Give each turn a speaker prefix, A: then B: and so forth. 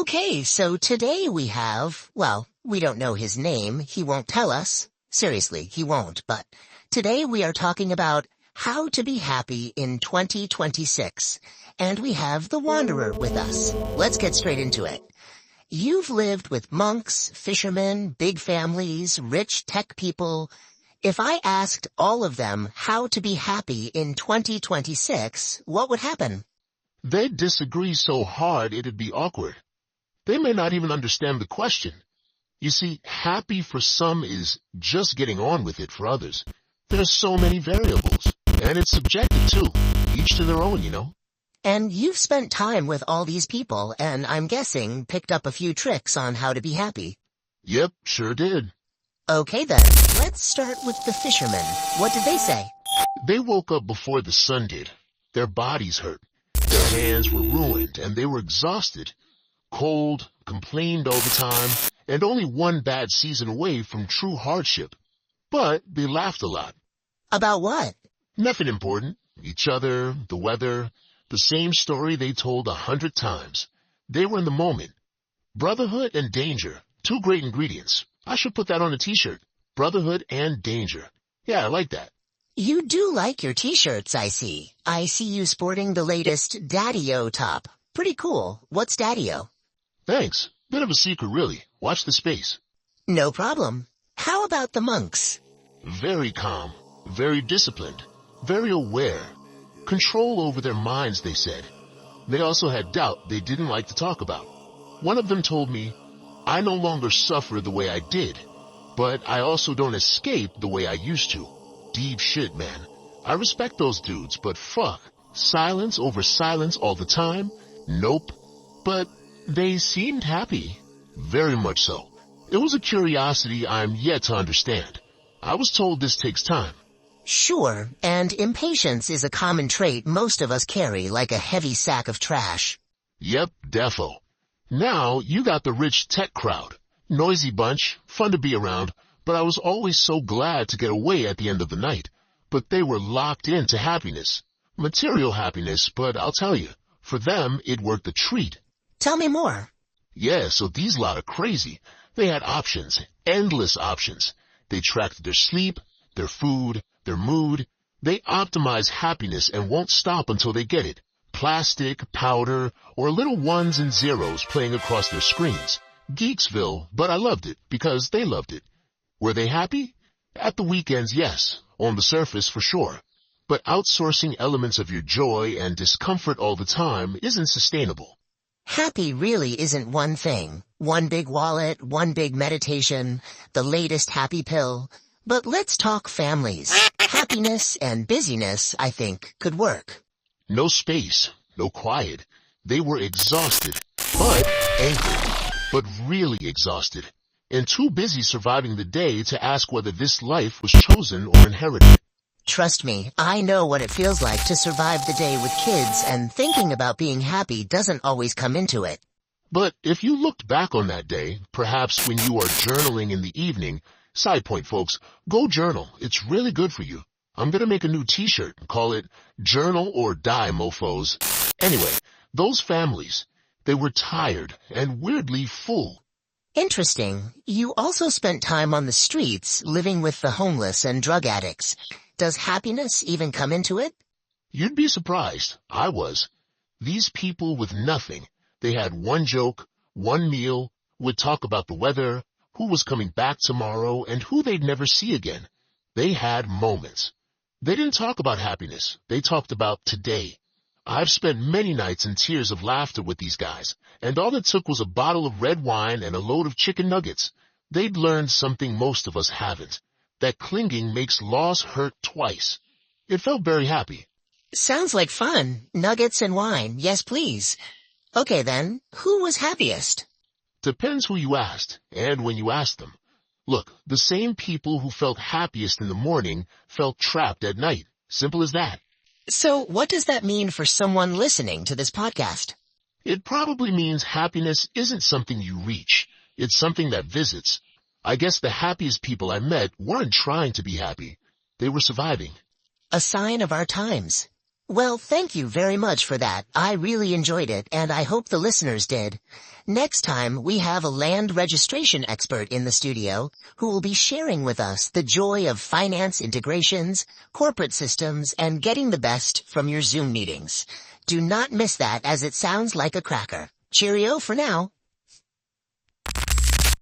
A: Okay, so today we have, well, we don't know his name. He won't tell us. Seriously, he won't. But today we are talking about how to be happy in 2026. And we have the Wanderer with us. Let's get straight into it. You've lived with monks, fishermen, big families, rich tech people. If I asked all of them how to be happy in 2026, what would happen?
B: They'd disagree so hard it'd be awkward. They may not even understand the question. You see, happy for some is just getting on with it for others. There's so many variables, and it's subjective too. Each to their own, you know.
A: And you've spent time with all these people, and I'm guessing picked up a few tricks on how to be happy.
B: Yep, sure did.
A: Okay then, let's start with the fishermen. What did they say?
B: They woke up before the sun did. Their bodies hurt. Their hands were ruined, and they were exhausted. Cold, complained all the time, and only one bad season away from true hardship. But they laughed a lot.
A: About what?
B: Nothing important. Each other, the weather, the same story they told 100 times. They were in the moment. Brotherhood and danger, two great ingredients. I should put that on a t-shirt. Brotherhood and danger. Yeah, I like that.
A: You do like your t-shirts, I see. I see you sporting the latest Daddy-O top. Pretty cool. What's Daddy-O?
B: Thanks. Bit of a secret, really. Watch the space.
A: No problem. How about the monks?
B: Very calm, very disciplined, very aware. Control over their minds, they said. They also had doubt they didn't like to talk about. One of them told me, I no longer suffer the way I did, but I also don't escape the way I used to. Deep shit, man. I respect those dudes, but fuck. Silence over silence all the time? Nope. But they seemed happy. Very much so. It was a curiosity I'm yet to understand. I was told this takes time.
A: Sure, and impatience is a common trait most of us carry like a heavy sack of trash.
B: Yep, defo. Now you got the rich tech crowd. Noisy bunch, fun to be around, but I was always so glad to get away at the end of the night. But they were locked into happiness. Material happiness, but I'll tell you, for them it worked a treat.
A: Tell me more.
B: Yeah, so these lot are crazy. They had options, endless options. They tracked their sleep, their food, their mood. They optimize happiness and won't stop until they get it. Plastic, powder, or little ones and zeros playing across their screens. Geeksville, but I loved it because they loved it. Were they happy? At the weekends, yes. On the surface, for sure. But outsourcing elements of your joy and discomfort all the time isn't sustainable.
A: Happy really isn't one thing. One big wallet, one big meditation, the latest happy pill. But let's talk families. Happiness and busyness, I think, could work.
B: No space, no quiet. They were exhausted, but anchored, but really exhausted, and too busy surviving the day to ask whether this life was chosen or inherited.
A: Trust me, I know what it feels like to survive the day with kids, and thinking about being happy doesn't always come into it.
B: But if you looked back on that day, perhaps when you are journaling in the evening, side point folks, go journal. It's really good for you. I'm gonna make a new t-shirt and call it Journal or Die, mofos. Anyway, those families, they were tired and weirdly full.
A: Interesting. You also spent time on the streets, living with the homeless and drug addicts. Does happiness even come into it?
B: You'd be surprised. I was. These people with nothing. They had one joke, one meal, would talk about the weather, who was coming back tomorrow, and who they'd never see again. They had moments. They didn't talk about happiness. They talked about today. I've spent many nights in tears of laughter with these guys, and all it took was a bottle of red wine and a load of chicken nuggets. They'd learned something most of us haven't. That clinging makes loss hurt twice. It felt very happy.
A: Sounds like fun. Nuggets and wine. Yes, please. Okay then, who was happiest?
B: Depends who you asked, and when you asked them. Look, the same people who felt happiest in the morning felt trapped at night. Simple as that.
A: So what does that mean for someone listening to this podcast?
B: It probably means happiness isn't something you reach. It's something that visits. I guess the happiest people I met weren't trying to be happy. They were surviving.
A: A sign of our times. Well, thank you very much for that. I really enjoyed it, and I hope the listeners did. Next time, we have a land registration expert in the studio who will be sharing with us the joy of finance integrations, corporate systems, and getting the best from your Zoom meetings. Do not miss that, as it sounds like a cracker. Cheerio for now.